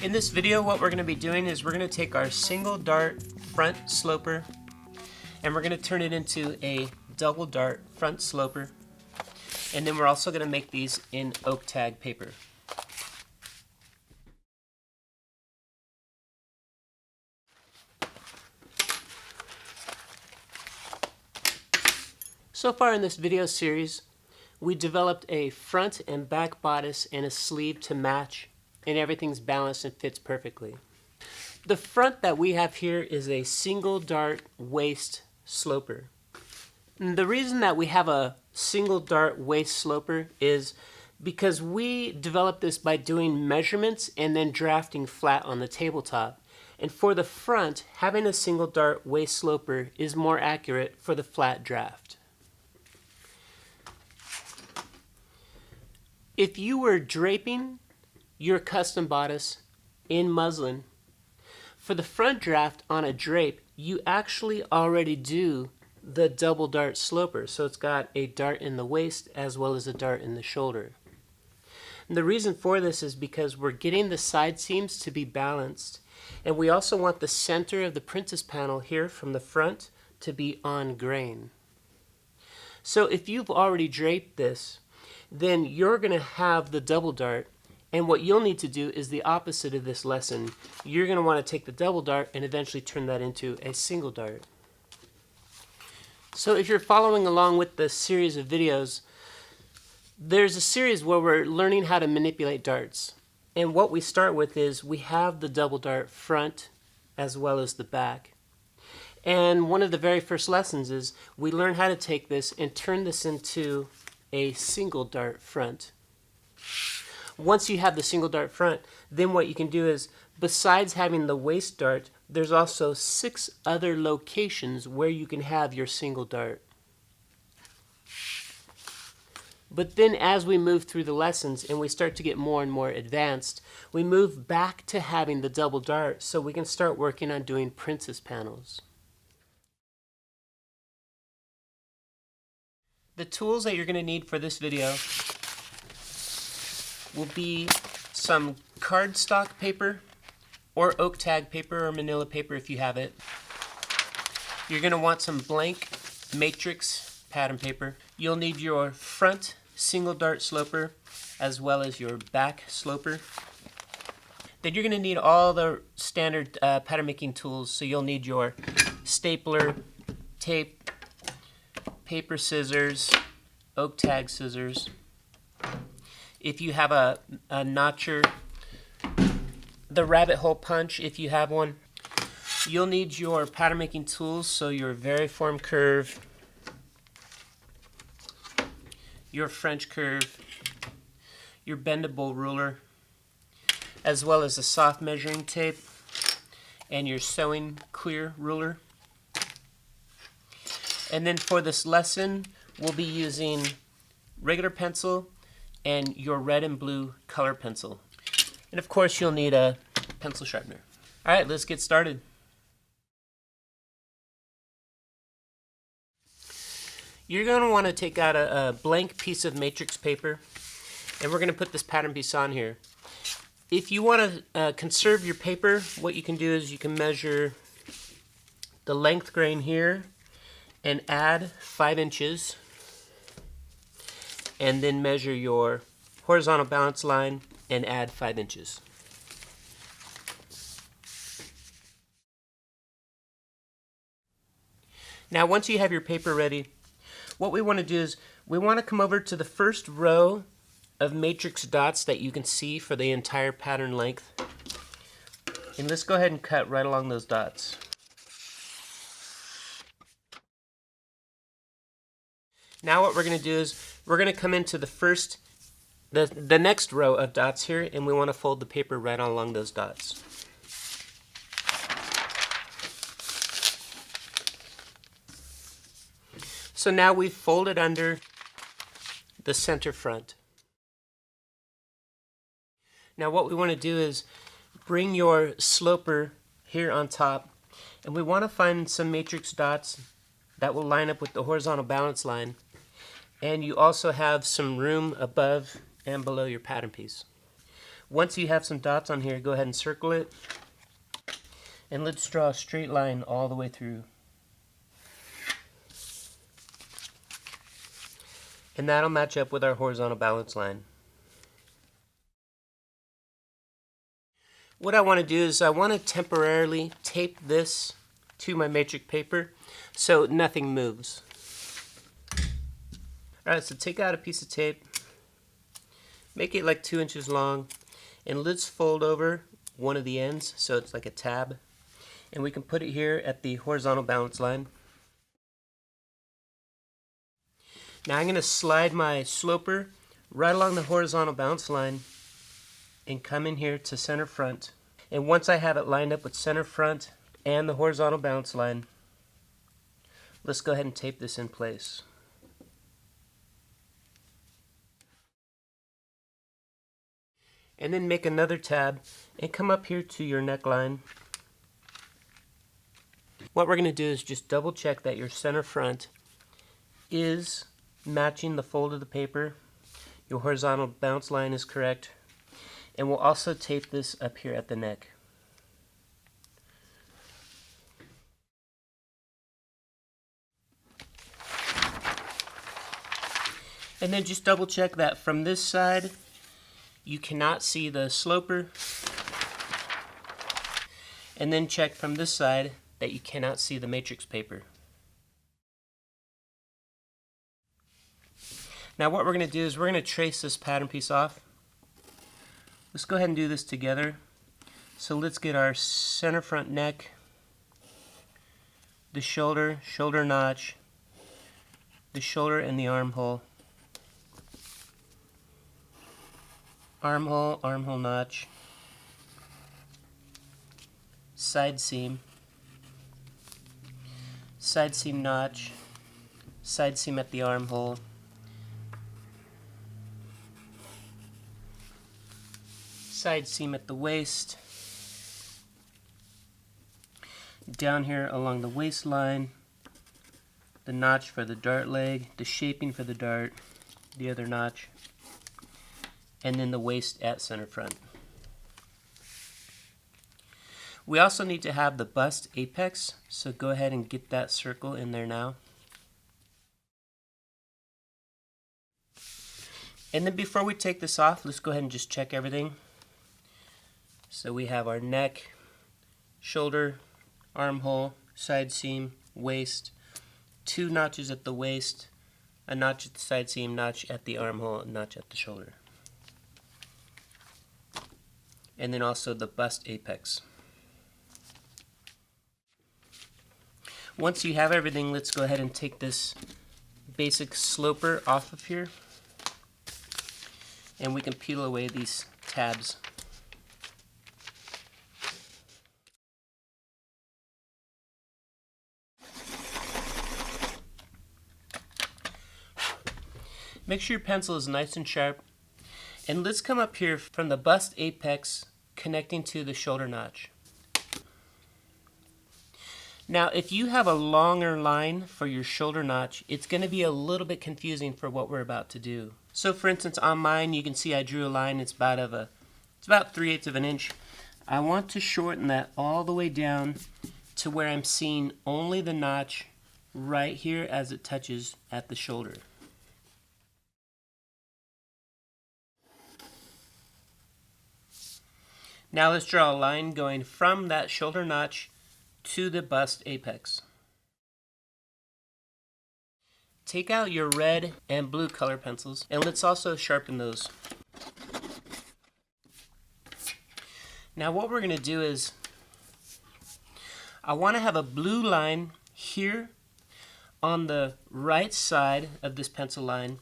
In this video, what we're going to be doing is we're going to take our single dart front sloper and we're going to turn it into a double dart front sloper, and then we're also going to make these in Oaktag paper. So far in this video series, we developed a front and back bodice and a sleeve to match, and everything's balanced and fits perfectly. The front that we have here is a single dart waist sloper. And the reason that we have a single dart waist sloper is because we developed this by doing measurements and then drafting flat on the tabletop. And for the front, having a single dart waist sloper is more accurate for the flat draft. If you were draping your custom bodice in muslin, for the front draft on a drape, you actually already do the double dart sloper. So it's got a dart in the waist as well as a dart in the shoulder. And the reason for this is because we're getting the side seams to be balanced, and we also want the center of the princess panel here from the front to be on grain. So if you've already draped this, then you're going to have the double dart, and what you'll need to do is the opposite of this lesson. You're going to want to take the double dart and eventually turn that into a single dart. So if you're following along with the series of videos, there's a series where we're learning how to manipulate darts. And what we start with is we have the double dart front as well as the back. And one of the very first lessons is we learn how to take this and turn this into a single dart front. Once you have the single dart front, then what you can do is, besides having the waist dart, there's also 6 other locations where you can have your single dart. But then as we move through the lessons and we start to get more and more advanced, we move back to having the double dart so we can start working on doing princess panels. The tools that you're going to need for this video will be some cardstock paper or Oaktag paper or manila paper if you have it. You're going to want some blank matrix pattern paper. You'll need your front single dart sloper as well as your back sloper. Then you're going to need all the standard pattern making tools. So you'll need your stapler, tape, paper scissors, Oaktag scissors. If you have a notcher, the rabbit hole punch if you have one. You'll need your pattern making tools, so your variform curve, your French curve, your bendable ruler, as well as a soft measuring tape and your sewing clear ruler. And then for this lesson, we'll be using regular pencil and your red and blue color pencil. And of course, you'll need a pencil sharpener. All right, let's get started. You're going to want to take out a blank piece of matrix paper, and we're going to put this pattern piece on here. If you want to conserve your paper, what you can do is you can measure the length grain here and add 5 inches, and then measure your horizontal balance line and add 5 inches. Now once you have your paper ready, what we want to do is we want to come over to the first row of matrix dots that you can see for the entire pattern length, and let's go ahead and cut right along those dots. Now what we're going to do is we're going to come into the next row of dots here, and we want to fold the paper right along those dots. So now we've folded under the center front. Now what we want to do is bring your sloper here on top, and we want to find some matrix dots that will line up with the horizontal balance line. And you also have some room above and below your pattern piece. Once you have some dots on here, go ahead and circle it. And let's draw a straight line all the way through. And that'll match up with our horizontal balance line. What I want to do is I want to temporarily tape this to my matrix paper so nothing moves. Alright, so take out a piece of tape, make it like 2 inches long, and let's fold over one of the ends so it's like a tab. And we can put it here at the horizontal balance line. Now I'm going to slide my sloper right along the horizontal balance line and come in here to center front. And once I have it lined up with center front and the horizontal balance line, let's go ahead and tape this in place. And then make another tab and come up here to your neckline. What we're going to do is just double check that your center front is matching the fold of the paper. Your horizontal bounce line is correct. And we'll also tape this up here at the neck. And then just double check that from this side you cannot see the sloper. And then check from this side that you cannot see the matrix paper. Now what we're going to do is we're going to trace this pattern piece off. Let's go ahead and do this together. So let's get our center front neck, the shoulder notch, the shoulder and the armhole, armhole notch, side seam notch, side seam at the armhole, side seam at the waist, down here along the waistline, the notch for the dart leg, the shaping for the dart, the other notch, and then the waist at center front. We also need to have the bust apex, so go ahead and get that circle in there now. And then before we take this off, let's go ahead and just check everything. So we have our neck, shoulder, armhole, side seam, waist, 2 notches at the waist, a notch at the side seam, notch at the armhole, a notch at the shoulder. And then also the bust apex. Once you have everything, let's go ahead and take this basic sloper off of here. And we can peel away these tabs. Make sure your pencil is nice and sharp. And let's come up here from the bust apex connecting to the shoulder notch. Now if you have a longer line for your shoulder notch, it's going to be a little bit confusing for what we're about to do. So for instance on mine you can see I drew a line, it's about 3/8 of an inch. I want to shorten that all the way down to where I'm seeing only the notch right here as it touches at the shoulder. Now let's draw a line going from that shoulder notch to the bust apex. Take out your red and blue color pencils and let's also sharpen those. Now what we're going to do is I want to have a blue line here on the right side of this pencil line,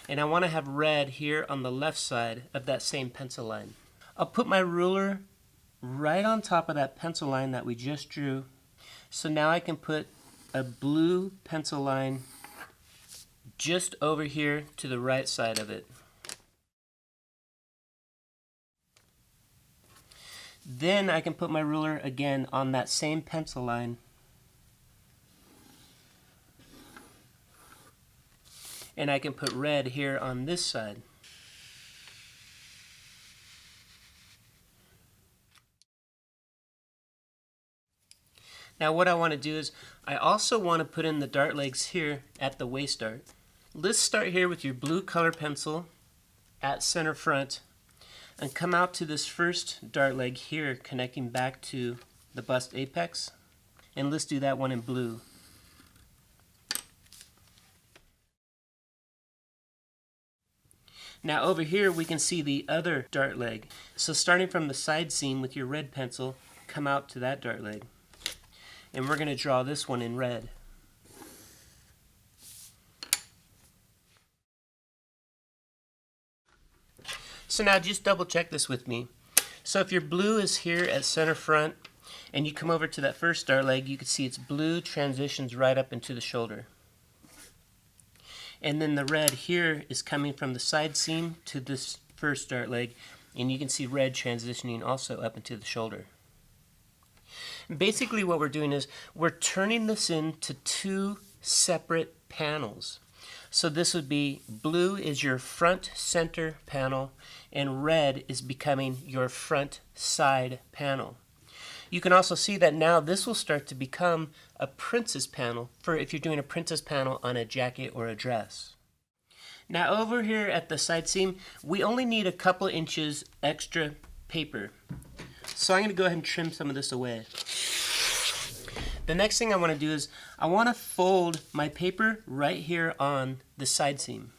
and I want to have red here on the left side of that same pencil line. I'll put my ruler right on top of that pencil line that we just drew. So now I can put a blue pencil line just over here to the right side of it. Then I can put my ruler again on that same pencil line. And I can put red here on this side. Now what I want to do is I also want to put in the dart legs here at the waist dart. Let's start here with your blue color pencil at center front and come out to this first dart leg here connecting back to the bust apex, and let's do that one in blue. Now over here we can see the other dart leg. So starting from the side seam with your red pencil, come out to that dart leg. And we're going to draw this one in red. So now just double check this with me. So if your blue is here at center front and you come over to that first dart leg, you can see it's blue transitions right up into the shoulder. And then the red here is coming from the side seam to this first dart leg, and you can see red transitioning also up into the shoulder. Basically what we're doing is we're turning this into two separate panels. So this would be blue is your front center panel and red is becoming your front side panel. You can also see that now this will start to become a princess panel for if you're doing a princess panel on a jacket or a dress. Now over here at the side seam, we only need a couple inches extra paper. So I'm going to go ahead and trim some of this away. The next thing I want to do is I want to fold my paper right here on the side seam.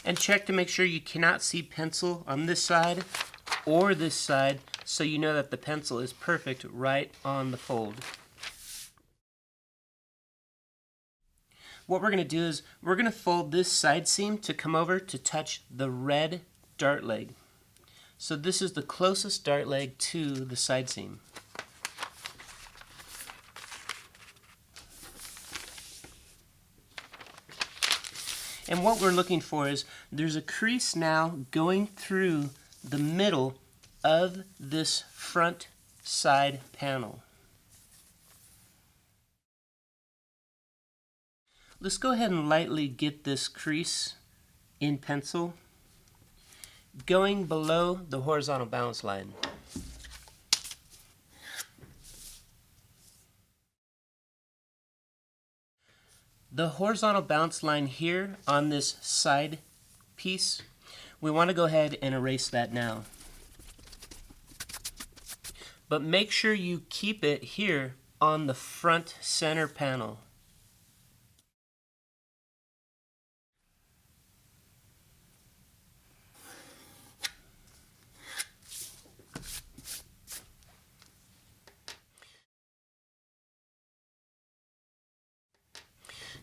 And check to make sure you cannot see pencil on this side or this side, so you know that the pencil is perfect right on the fold. What we're going to do is we're going to fold this side seam to come over to touch the red dart leg. So this is the closest dart leg to the side seam. And what we're looking for is there's a crease now going through the middle of this front side panel. Let's go ahead and lightly get this crease in pencil going below the horizontal balance line. The horizontal balance line here on this side piece, we want to go ahead and erase that now. But make sure you keep it here on the front center panel.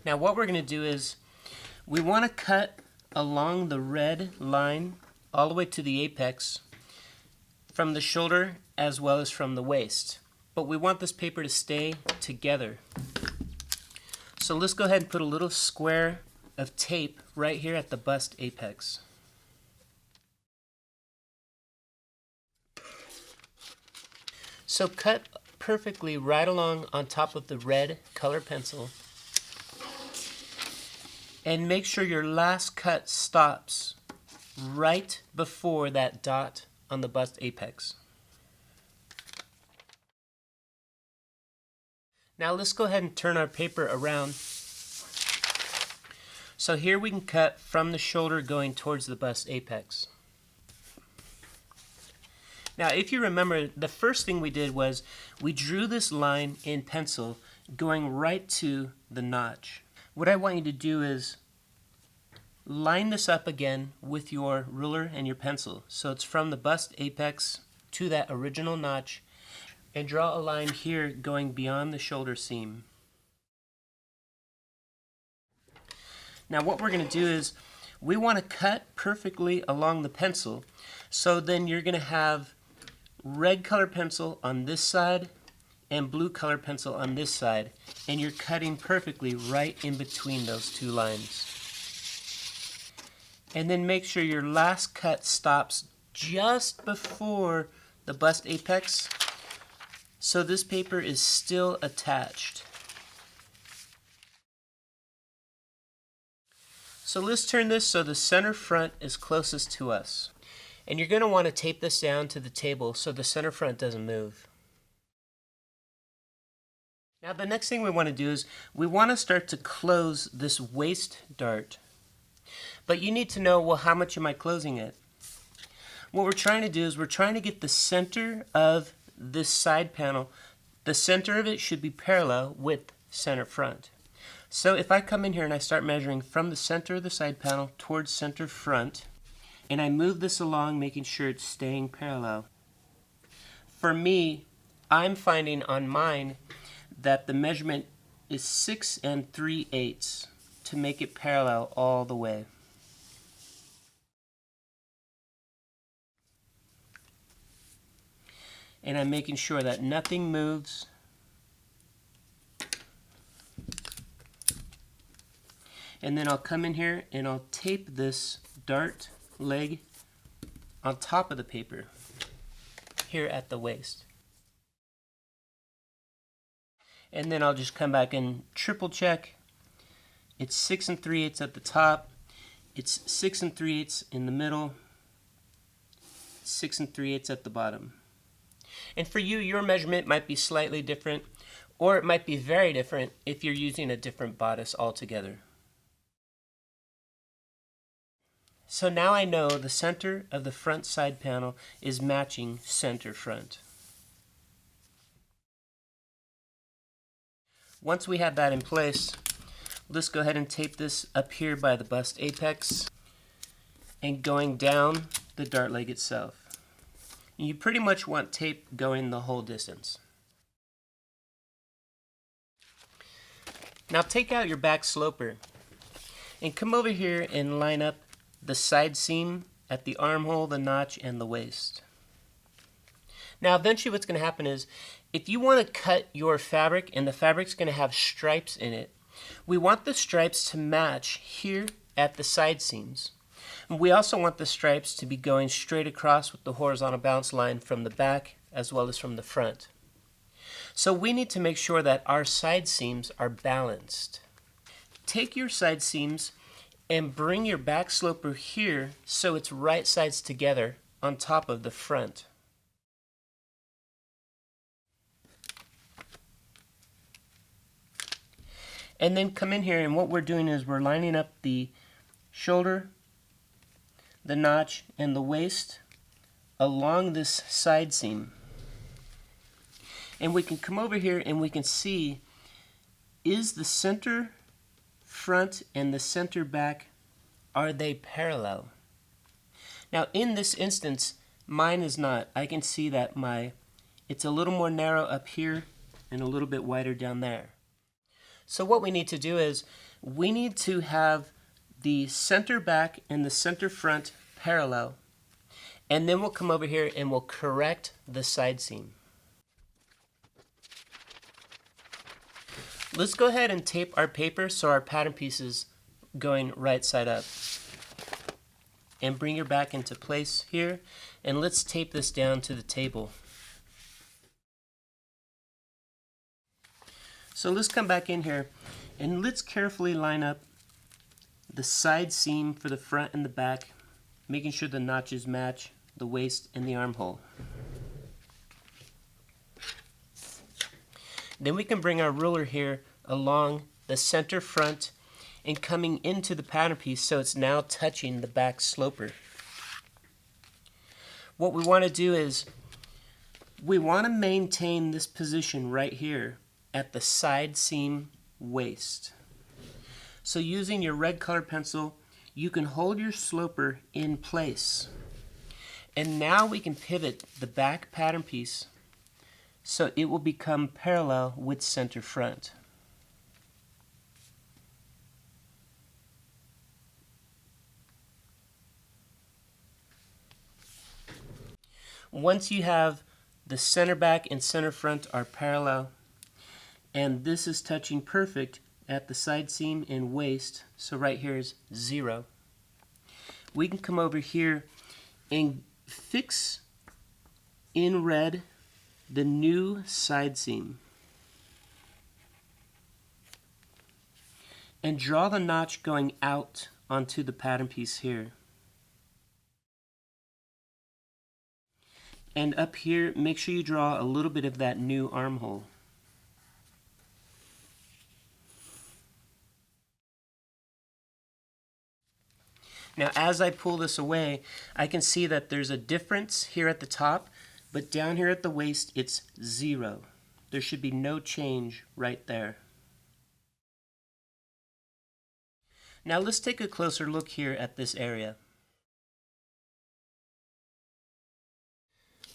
Now what we're going to do is we want to cut along the red line all the way to the apex from the shoulder as well as from the waist. But we want this paper to stay together. So let's go ahead and put a little square of tape right here at the bust apex. So cut perfectly right along on top of the red color pencil. And make sure your last cut stops right before that dot on the bust apex. Now let's go ahead and turn our paper around. So here we can cut from the shoulder going towards the bust apex. Now if you remember, the first thing we did was we drew this line in pencil going right to the notch. What I want you to do is line this up again with your ruler and your pencil. So it's from the bust apex to that original notch, and draw a line here going beyond the shoulder seam. Now what we're going to do is we want to cut perfectly along the pencil. So then you're going to have red color pencil on this side and blue color pencil on this side, and you're cutting perfectly right in between those two lines. And then make sure your last cut stops just before the bust apex, so this paper is still attached. So let's turn this so the center front is closest to us. And you're going to want to tape this down to the table so the center front doesn't move. Now the next thing we want to do is we want to start to close this waist dart. But you need to know, well, how much am I closing it? What we're trying to do is we're trying to get the center of this side panel, the center of it should be parallel with center front. So if I come in here and I start measuring from the center of the side panel towards center front, and I move this along making sure it's staying parallel. For me, I'm finding on mine that the measurement is 6 3/8 to make it parallel all the way. And I'm making sure that nothing moves. And then I'll come in here and I'll tape this dart leg on top of the paper here at the waist. And then I'll just come back and triple check. It's 6 3/8 at the top. It's 6 3/8 in the middle. 6 3/8 at the bottom. And for you, your measurement might be slightly different, or it might be very different if you're using a different bodice altogether. So now I know the center of the front side panel is matching center front. Once we have that in place, let's go ahead and tape this up here by the bust apex and going down the dart leg itself. You pretty much want tape going the whole distance. Now take out your back sloper and come over here and line up the side seam at the armhole, the notch, and the waist. Now eventually what's going to happen is if you want to cut your fabric and the fabric's going to have stripes in it, we want the stripes to match here at the side seams. We also want the stripes to be going straight across with the horizontal bounce line from the back as well as from the front. So we need to make sure that our side seams are balanced. Take your side seams and bring your back sloper here so it's right sides together on top of the front. And then come in here and what we're doing is we're lining up the shoulder, the notch, and the waist along this side seam. And we can come over here and we can see, is the center front and the center back, are they parallel? Now in this instance, mine is not. I can see that it's a little more narrow up here and a little bit wider down there. So what we need to do is we need to have the center back and the center front parallel, and then we'll come over here and we'll correct the side seam. Let's go ahead and tape our paper so our pattern piece is going right side up. And bring your back into place here, and let's tape this down to the table. So let's come back in here and let's carefully line up the side seam for the front and the back, making sure the notches match the waist and the armhole. Then we can bring our ruler here along the center front and coming into the pattern piece so it's now touching the back sloper. What we want to do is we want to maintain this position right here at the side seam waist. So using your red color pencil, you can hold your sloper in place. And now we can pivot the back pattern piece so it will become parallel with center front. Once you have the center back and center front are parallel, and this is touching perfect at the side seam and waist, so right here is 0. We can come over here and fix in red the new side seam and draw the notch going out onto the pattern piece here. And up here, make sure you draw a little bit of that new armhole. Now as I pull this away, I can see that there's a difference here at the top, but down here at the waist it's 0. There should be no change right there. Now let's take a closer look here at this area.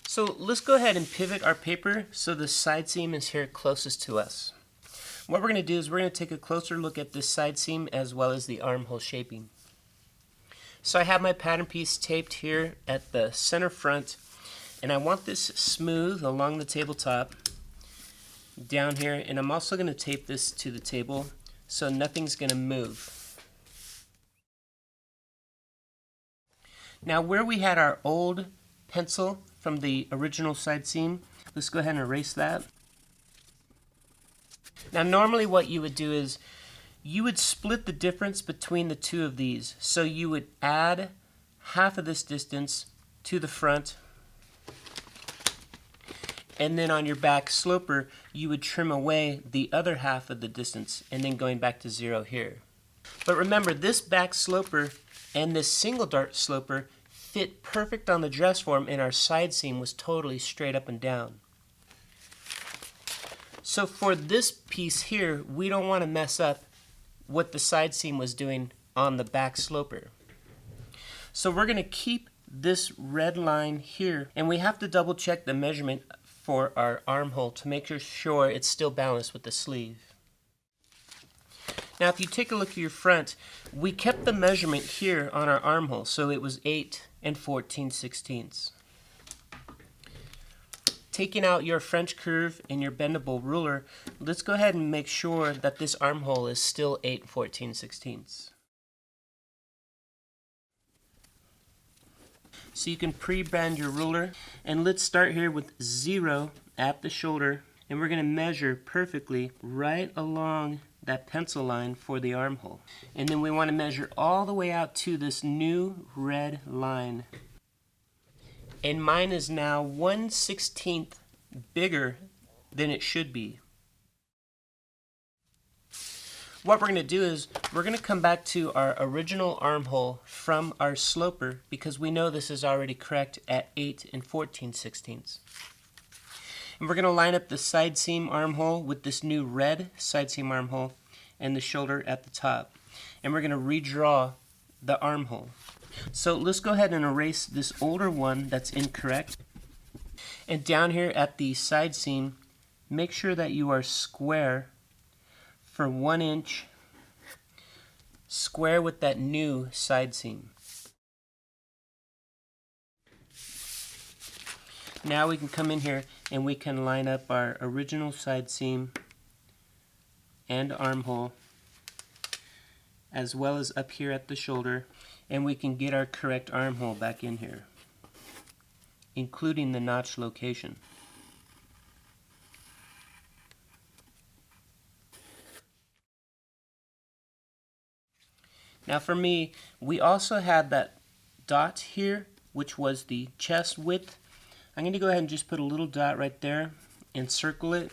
So let's go ahead and pivot our paper so the side seam is here closest to us. What we're going to do is we're going to take a closer look at this side seam as well as the armhole shaping. So I have my pattern piece taped here at the center front, and I want this smooth along the tabletop down here, and I'm also going to tape this to the table so nothing's going to move. Now where we had our old pencil from the original side seam, let's go ahead and erase that. Now normally what you would do is you would split the difference between the two of these. So you would add half of this distance to the front, and then on your back sloper you would trim away the other half of the distance, and then going back to 0 here. But remember, this back sloper and this single dart sloper fit perfect on the dress form, and our side seam was totally straight up and down. So for this piece here, we don't want to mess up what the side seam was doing on the back sloper. So we're going to keep this red line here, and we have to double check the measurement for our armhole to make sure it's still balanced with the sleeve. Now if you take a look at your front, we kept the measurement here on our armhole, so it was 8 14/16. Taking out your French curve and your bendable ruler, let's go ahead and make sure that this armhole is still 8 14/16. So you can pre-bend your ruler, and let's start here with 0 at the shoulder, and we're going to measure perfectly right along that pencil line for the armhole. And then we want to measure all the way out to this new red line. And mine is now 1/16 bigger than it should be. What we're going to do is we're going to come back to our original armhole from our sloper, because we know this is already correct at 8 14/16. And we're going to line up the side seam armhole with this new red side seam armhole and the shoulder at the top. And we're going to redraw the armhole. So let's go ahead and erase this older one that's incorrect. And down here at the side seam, make sure that you are square for 1 inch, square with that new side seam. Now we can come in here and we can line up our original side seam and armhole, as well as up here at the shoulder, and we can get our correct armhole back in here, including the notch location. Now for me, we also had that dot here, which was the chest width. I'm going to go ahead and just put a little dot right there and circle it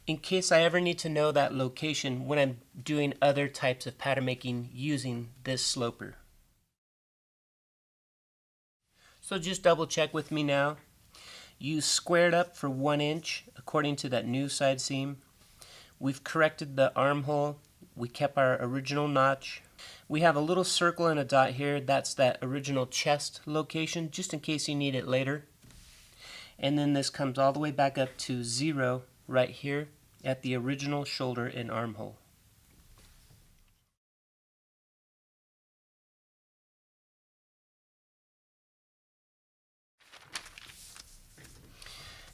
in case I ever need to know that location when I'm doing other types of pattern making using this sloper. So just double check with me now. You squared up for 1 inch according to that new side seam. We've corrected the armhole. We kept our original notch. We have a little circle and a dot here. That's that original chest location, just in case you need it later. And then this comes all the way back up to 0 right here at the original shoulder and armhole.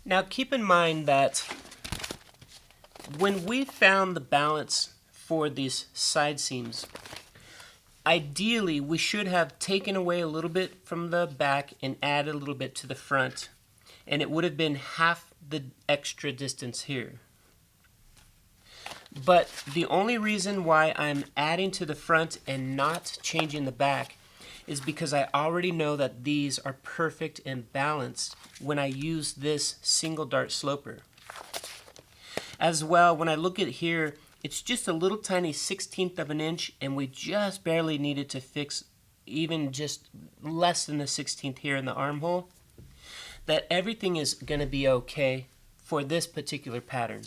Now keep in mind that when we found the balance for these side seams, ideally we should have taken away a little bit from the back and added a little bit to the front, and it would have been half the extra distance here. But the only reason why I'm adding to the front and not changing the back is because I already know that these are perfect and balanced when I use this single dart sloper. As well, when I look at here, it's just a little tiny 1/16 of an inch, and we just barely needed to fix even just less than the 1/16 here in the armhole. That everything is going to be okay for this particular pattern.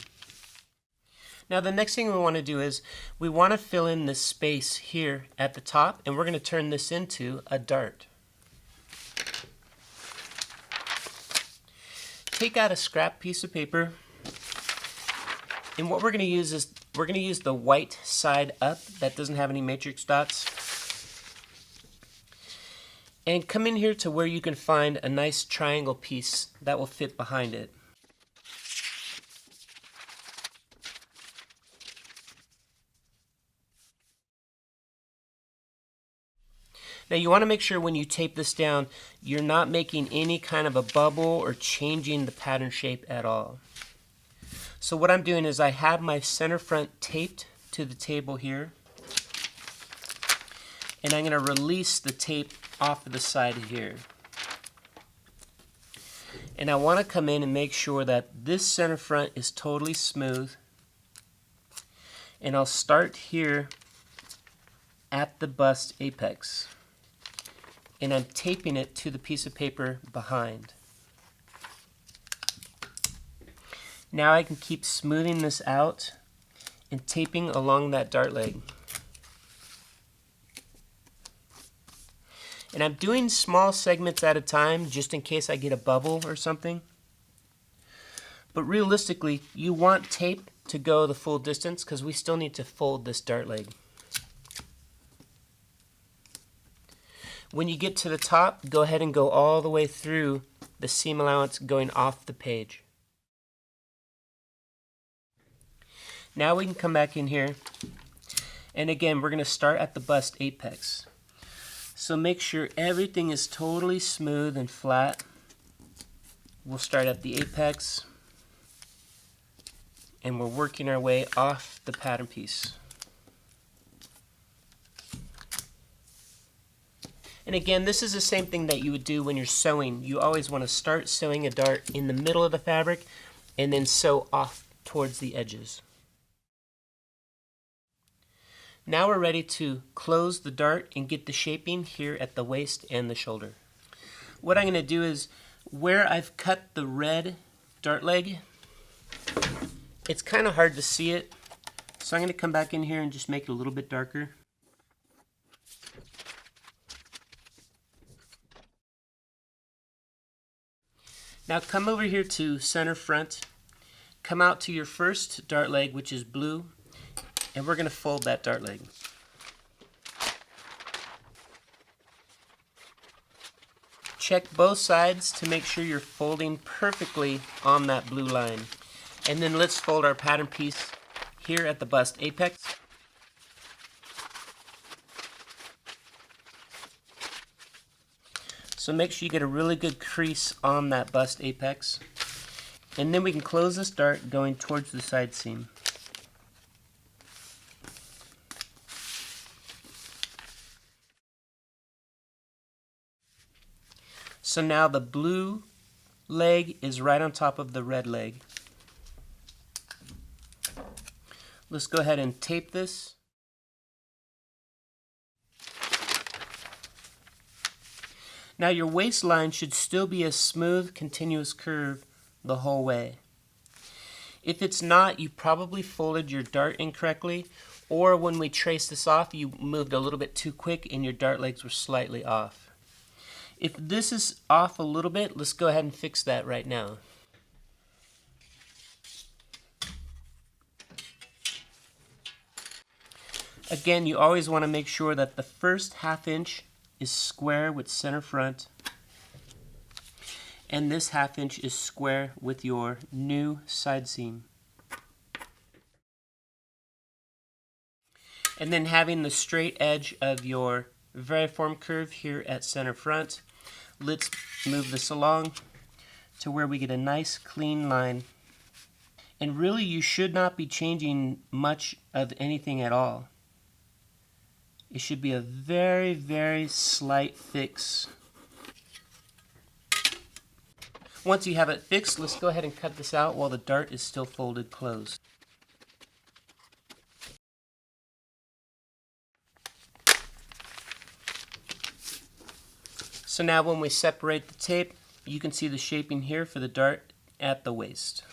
Now the next thing we want to do is we want to fill in this space here at the top, and we're going to turn this into a dart. Take out a scrap piece of paper, and what we're going to use is we're going to use the white side up that doesn't have any matrix dots. And come in here to where you can find a nice triangle piece that will fit behind it. Now you want to make sure when you tape this down, you're not making any kind of a bubble or changing the pattern shape at all. So what I'm doing is I have my center front taped to the table here, and I'm going to release the tape off of the side here. And I want to come in and make sure that this center front is totally smooth. And I'll start here at the bust apex. And I'm taping it to the piece of paper behind. Now I can keep smoothing this out and taping along that dart leg. And I'm doing small segments at a time just in case I get a bubble or something. But realistically, you want tape to go the full distance because we still need to fold this dart leg. When you get to the top, go ahead and go all the way through the seam allowance going off the page. Now we can come back in here, and again we're going to start at the bust apex. So make sure everything is totally smooth and flat. We'll start at the apex, and we're working our way off the pattern piece. And again, this is the same thing that you would do when you're sewing. You always want to start sewing a dart in the middle of the fabric and then sew off towards the edges. Now we're ready to close the dart and get the shaping here at the waist and the shoulder. What I'm going to do is, where I've cut the red dart leg, it's kind of hard to see it, so I'm going to come back in here and just make it a little bit darker. Now come over here to center front, come out to your first dart leg, which is blue, and we're going to fold that dart leg. Check both sides to make sure you're folding perfectly on that blue line. And then let's fold our pattern piece here at the bust apex. So make sure you get a really good crease on that bust apex. And then we can close this dart going towards the side seam. So now the blue leg is right on top of the red leg. Let's go ahead and tape this. Now your waistline should still be a smooth, continuous curve the whole way. If it's not, you probably folded your dart incorrectly, or when we traced this off, you moved a little bit too quick and your dart legs were slightly off. If this is off a little bit, let's go ahead and fix that right now. Again, you always want to make sure that the first ½ inch is square with center front, and this ½ inch is square with your new side seam. And then having the straight edge of your variform curve here at center front, let's move this along to where we get a nice clean line. And really you should not be changing much of anything at all. It should be a very, very slight fix. Once you have it fixed, let's go ahead and cut this out while the dart is still folded closed. So now when we separate the tape, you can see the shaping here for the dart at the waist.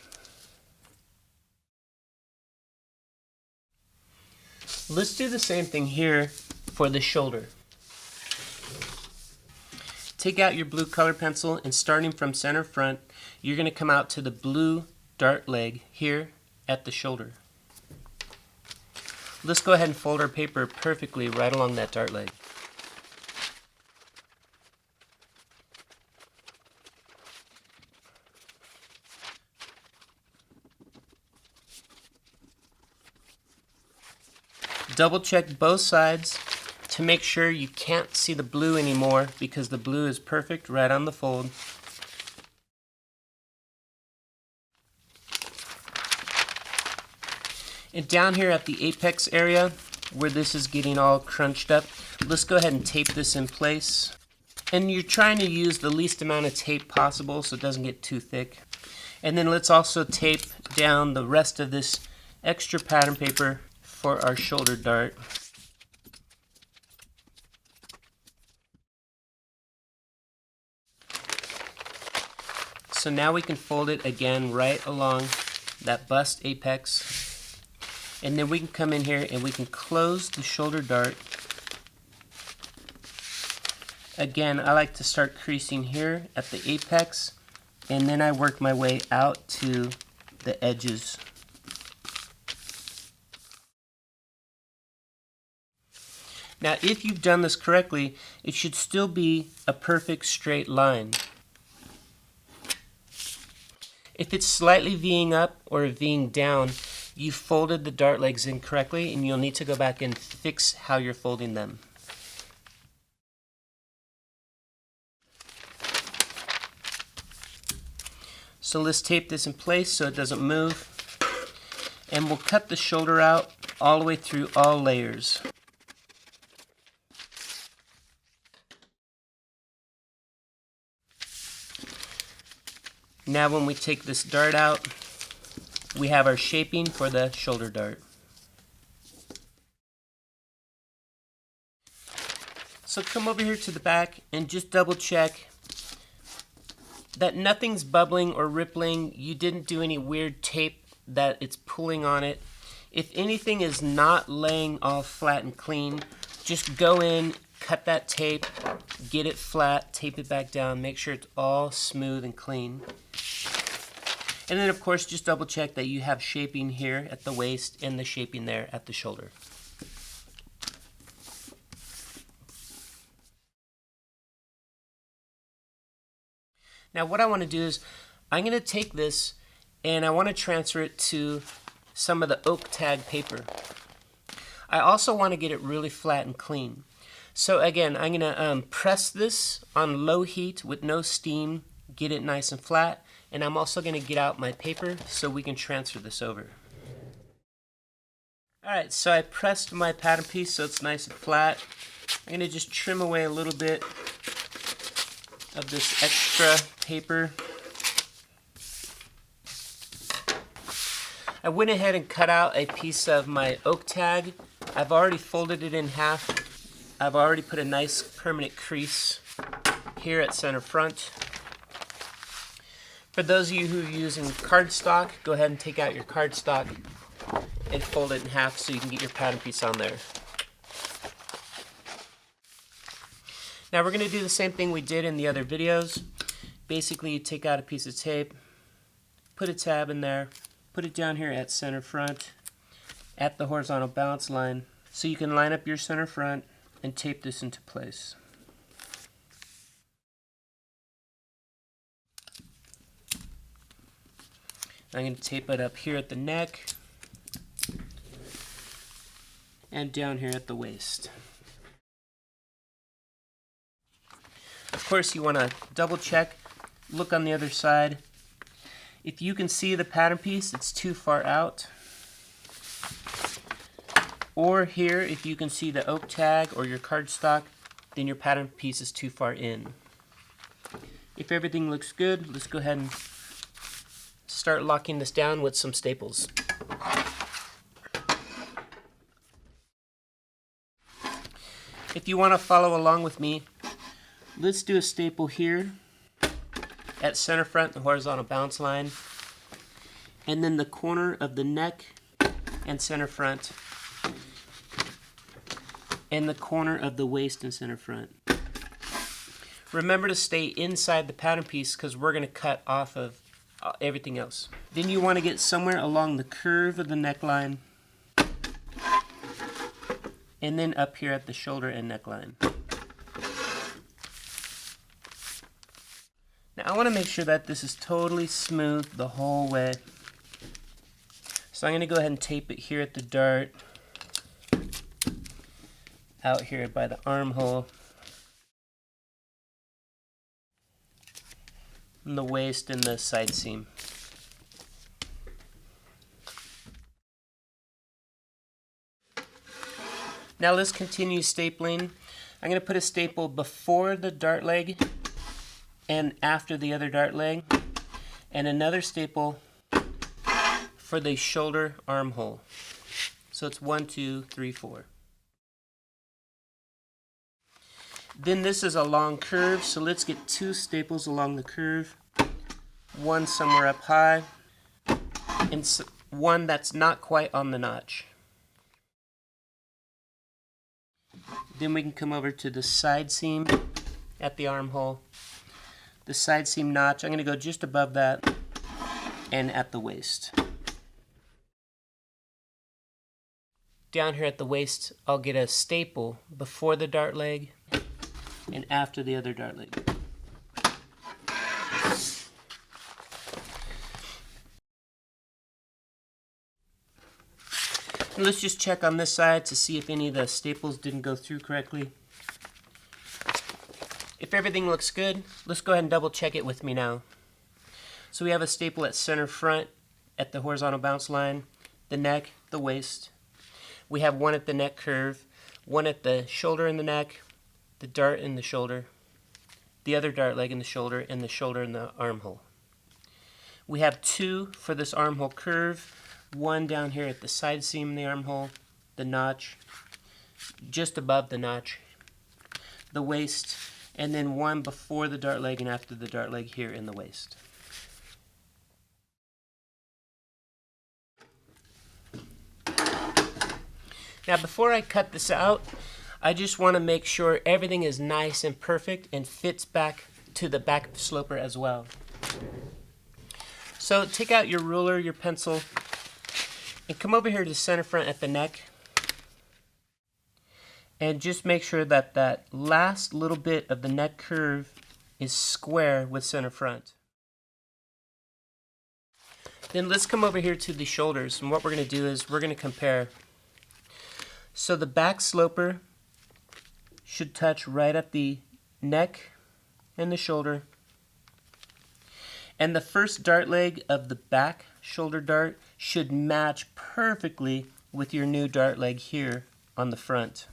Let's do the same thing here for the shoulder. Take out your blue color pencil and starting from center front, you're going to come out to the blue dart leg here at the shoulder. Let's go ahead and fold our paper perfectly right along that dart leg. Double check both sides to make sure you can't see the blue anymore, because the blue is perfect right on the fold. And down here at the apex area where this is getting all crunched up, let's go ahead and tape this in place. And you're trying to use the least amount of tape possible so it doesn't get too thick. And then let's also tape down the rest of this extra pattern paper for our shoulder dart. So now we can fold it again right along that bust apex, and then we can come in here and we can close the shoulder dart. Again, I like to start creasing here at the apex, and then I work my way out to the edges. Now, if you've done this correctly, it should still be a perfect straight line. If it's slightly V'ing up or V'ing down, you folded the dart legs incorrectly, and you'll need to go back and fix how you're folding them. So let's tape this in place so it doesn't move, and we'll cut the shoulder out all the way through all layers. Now when we take this dart out, we have our shaping for the shoulder dart. So come over here to the back and just double check that nothing's bubbling or rippling. You didn't do any weird tape that it's pulling on it. If anything is not laying all flat and clean, just go in, cut that tape, get it flat, tape it back down, make sure it's all smooth and clean. And then of course just double check that you have shaping here at the waist and the shaping there at the shoulder. Now what I want to do is I'm going to take this and I want to transfer it to some of the Oaktag paper. I also want to get it really flat and clean. So again, I'm going to press this on low heat with no steam, get it nice and flat, and I'm also going to get out my paper so we can transfer this over. Alright, so I pressed my pattern piece so it's nice and flat. I'm going to just trim away a little bit of this extra paper. I went ahead and cut out a piece of my Oaktag. I've already folded it in half. I've already put a nice permanent crease here at center front. For those of you who are using cardstock, go ahead and take out your cardstock and fold it in half so you can get your pattern piece on there. Now we're going to do the same thing we did in the other videos. Basically, you take out a piece of tape, put a tab in there, put it down here at center front at the horizontal balance line so you can line up your center front and tape this into place. I'm going to tape it up here at the neck and down here at the waist. Of course, you want to double check, look on the other side. If you can see the pattern piece, it's too far out. Or here, if you can see the oak tag or your cardstock, then your pattern piece is too far in. If everything looks good, let's go ahead and start locking this down with some staples. If you want to follow along with me, let's do a staple here at center front, the horizontal bounce line, and then the corner of the neck and center front, and the corner of the waist and center front. Remember to stay inside the pattern piece because we're going to cut off of everything else. Then you want to get somewhere along the curve of the neckline, and then up here at the shoulder and neckline. Now I want to make sure that this is totally smooth the whole way. So I'm going to go ahead and tape it here at the dart, out here by the armhole, and the waist and the side seam. Now let's continue stapling. I'm going to put a staple before the dart leg and after the other dart leg, and another staple for the shoulder armhole. So it's 1, 2, 3, 4. Then this is a long curve, so let's get 2 staples along the curve, one somewhere up high, and one that's not quite on the notch. Then we can come over to the side seam at the armhole. The side seam notch, I'm going to go just above that and at the waist. Down here at the waist, I'll get a staple before the dart leg and after the other dart leg. And let's just check on this side to see if any of the staples didn't go through correctly. If everything looks good, let's go ahead and double check it with me now. So we have a staple at center front at the horizontal bounce line, the neck, the waist. We have one at the neck curve, one at the shoulder and the neck, the dart in the shoulder, the other dart leg in the shoulder in the armhole. We have 2 for this armhole curve, one down here at the side seam in the armhole, the notch, just above the notch, the waist, and then one before the dart leg and after the dart leg here in the waist. Now before I cut this out, I just want to make sure everything is nice and perfect and fits back to the back sloper as well. So take out your ruler, your pencil, and come over here to the center front at the neck, and just make sure that that last little bit of the neck curve is square with center front. Then let's come over here to the shoulders, and what we're going to do is we're going to compare. So the back sloper should touch right at the neck and the shoulder, and the first dart leg of the back shoulder dart should match perfectly with your new dart leg here on the front.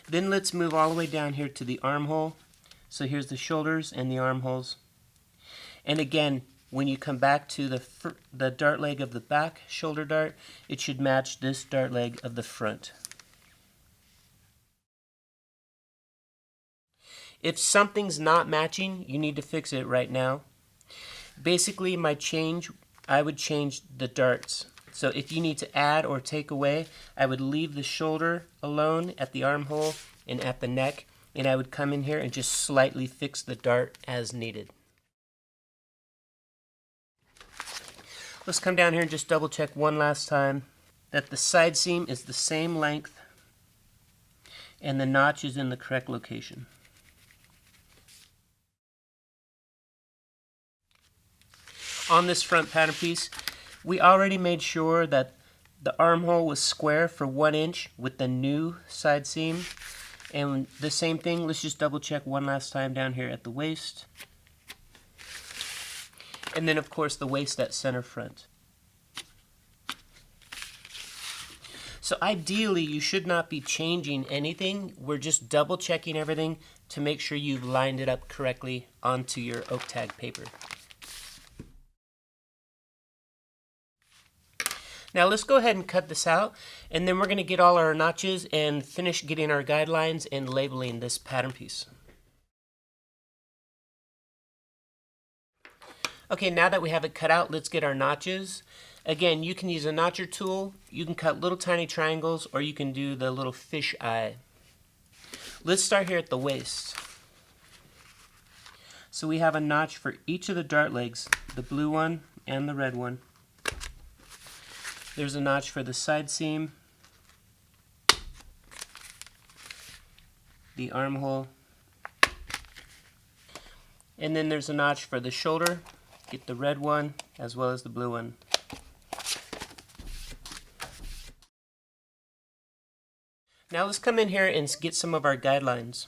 Then let's move all the way down here to the armhole. So here's the shoulders and the armholes. And again, when you come back to the dart leg of the back shoulder dart, it should match this dart leg of the front. If something's not matching, you need to fix it right now. Basically, I would change the darts. So if you need to add or take away, I would leave the shoulder alone at the armhole and at the neck, and I would come in here and just slightly fix the dart as needed. Let's come down here and just double check one last time that the side seam is the same length and the notch is in the correct location. On this front pattern piece, we already made sure that the armhole was square for 1 inch with the new side seam. And the same thing, let's just double check one last time down here at the waist. And then of course the waist at center front. So ideally, you should not be changing anything. We're just double checking everything to make sure you've lined it up correctly onto your Oaktag paper. Now let's go ahead and cut this out, and then we're going to get all our notches and finish getting our guidelines and labeling this pattern piece. Okay, now that we have it cut out, let's get our notches. Again, you can use a notcher tool, you can cut little tiny triangles, or you can do the little fish eye. Let's start here at the waist. So we have a notch for each of the dart legs, the blue one and the red one. There's a notch for the side seam, the armhole, and then there's a notch for the shoulder. Get the red one as well as the blue one. Now let's come in here and get some of our guidelines.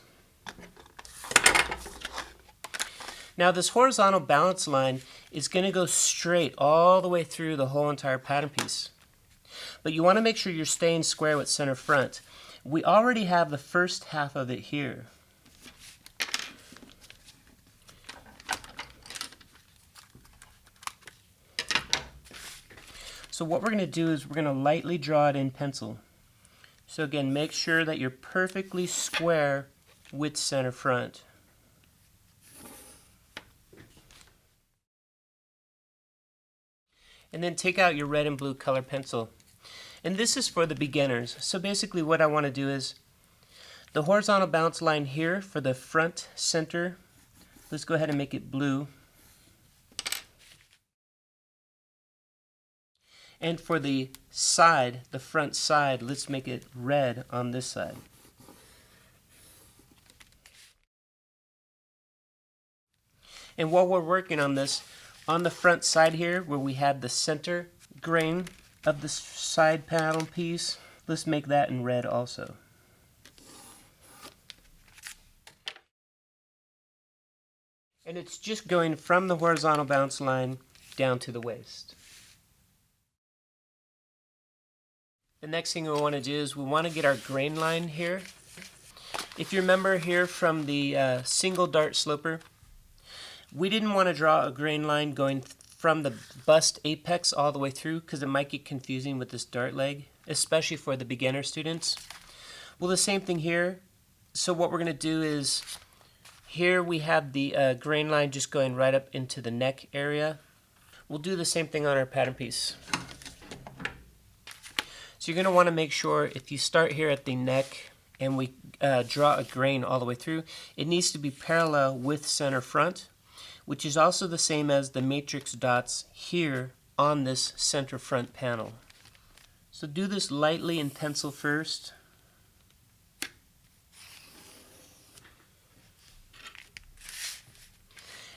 Now this horizontal balance line is going to go straight all the way through the whole entire pattern piece. But you want to make sure you're staying square with center front. We already have the first half of it here. So what we're going to do is we're going to lightly draw it in pencil. So again, make sure that you're perfectly square with center front. And then take out your red and blue color pencil. And this is for the beginners. So basically what I want to do is the horizontal balance line here for the front center, let's go ahead and make it blue. And for the side, the front side, let's make it red on this side. And while we're working on this, on the front side here where we had the center grain of the side panel piece, let's make that in red also. And it's just going from the horizontal balance line down to the waist. The next thing we want to do is we want to get our grain line here. If you remember here from the single dart sloper, we didn't want to draw a grain line going from the bust apex all the way through because it might get confusing with this dart leg, especially for the beginner students. Well, the same thing here. So what we're going to do is here we have the grain line just going right up into the neck area. We'll do the same thing on our pattern piece. So you're going to want to make sure if you start here at the neck and we draw a grain all the way through, it needs to be parallel with center front, which is also the same as the matrix dots here on this center front panel. So do this lightly in pencil first.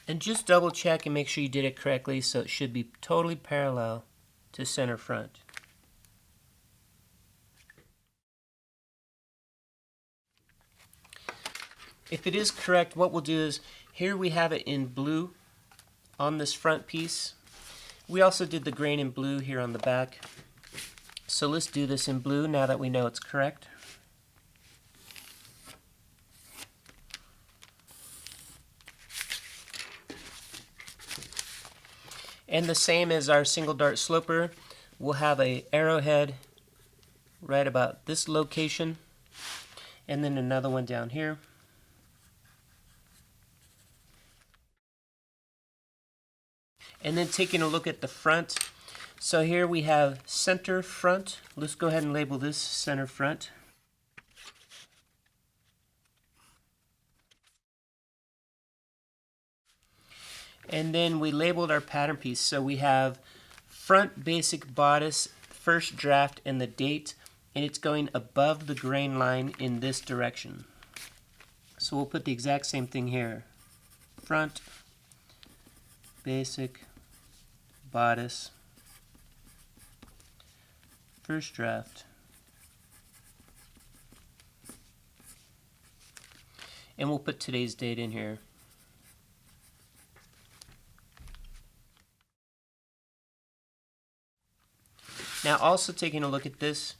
And just double check and make sure you did it correctly, so it should be totally parallel to center front. If it is correct, what we'll do is here we have it in blue on this front piece. We also did the grain in blue here on the back. So let's do this in blue now that we know it's correct. And the same as our single dart sloper, we'll have a arrowhead right about this location, and then another one down here. And then taking a look at the front, so here we have center front. Let's go ahead and label this center front. And then we labeled our pattern piece. So we have front basic bodice, first draft, and the date, and it's going above the grain line in this direction. So we'll put the exact same thing here. Front basic bodice, first draft, and we'll put today's date in here. Now also taking a look at this,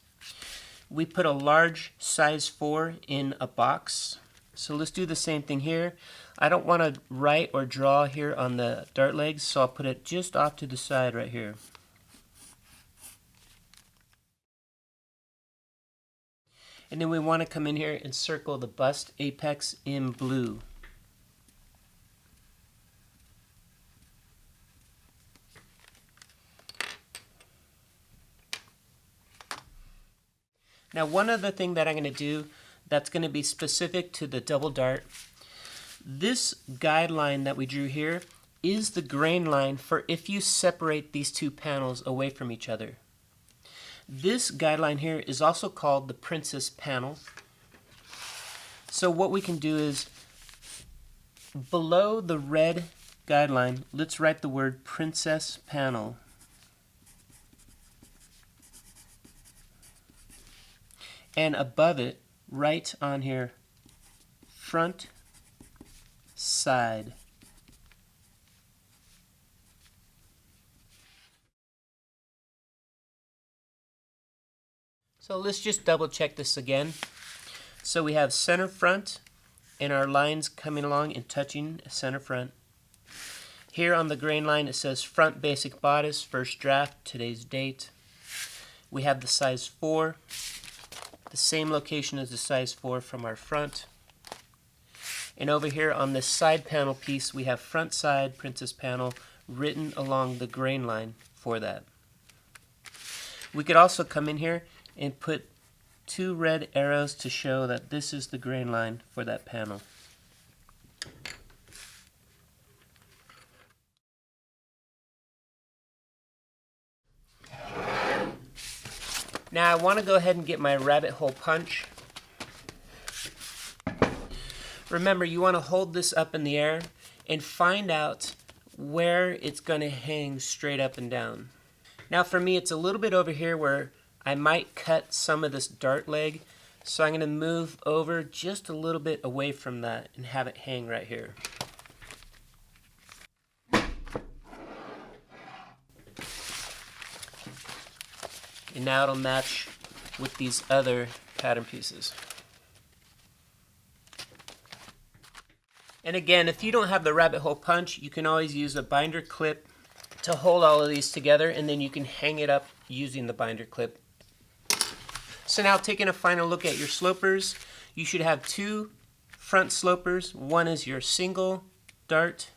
we put a large size 4 in a box. So let's do the same thing here. I don't want to write or draw here on the dart legs, so I'll put it just off to the side right here. And then we want to come in here and circle the bust apex in blue. Now one other thing that I'm going to do that's going to be specific to the double dart, this guideline that we drew here is the grain line for if you separate these two panels away from each other. This guideline here is also called the princess panel. So what we can do is, below the red guideline, let's write the word princess panel. And above it, write on here, front side. So let's just double check this again. So we have center front and our lines coming along and touching center front. Here on the grain line it says front basic bodice, first draft, today's date. We have the size 4, the same location as the size 4 from our front. And over here on this side panel piece we have front side princess panel written along the grain line for that. We could also come in here and put 2 red arrows to show that this is the grain line for that panel. Now I want to go ahead and get my rabbit hole punch. Remember, you want to hold this up in the air and find out where it's going to hang straight up and down. Now for me it's a little bit over here where I might cut some of this dart leg, so I'm going to move over just a little bit away from that and have it hang right here. And now it'll match with these other pattern pieces. And again, if you don't have the rabbit hole punch, you can always use a binder clip to hold all of these together, and then you can hang it up using the binder clip. So now taking a final look at your slopers, you should have 2 front slopers. One is your single dart,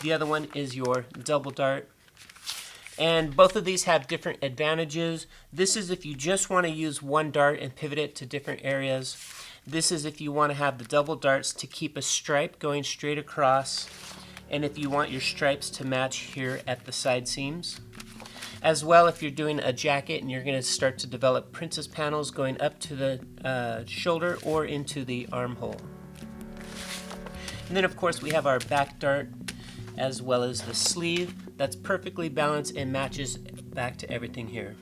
the other one is your double dart. And both of these have different advantages. This is if you just want to use one dart and pivot it to different areas. This is if you want to have the double darts to keep a stripe going straight across, and if you want your stripes to match here at the side seams. As well, if you're doing a jacket and you're going to start to develop princess panels going up to the shoulder or into the armhole. And then of course we have our back dart as well as the sleeve that's perfectly balanced and matches back to everything here.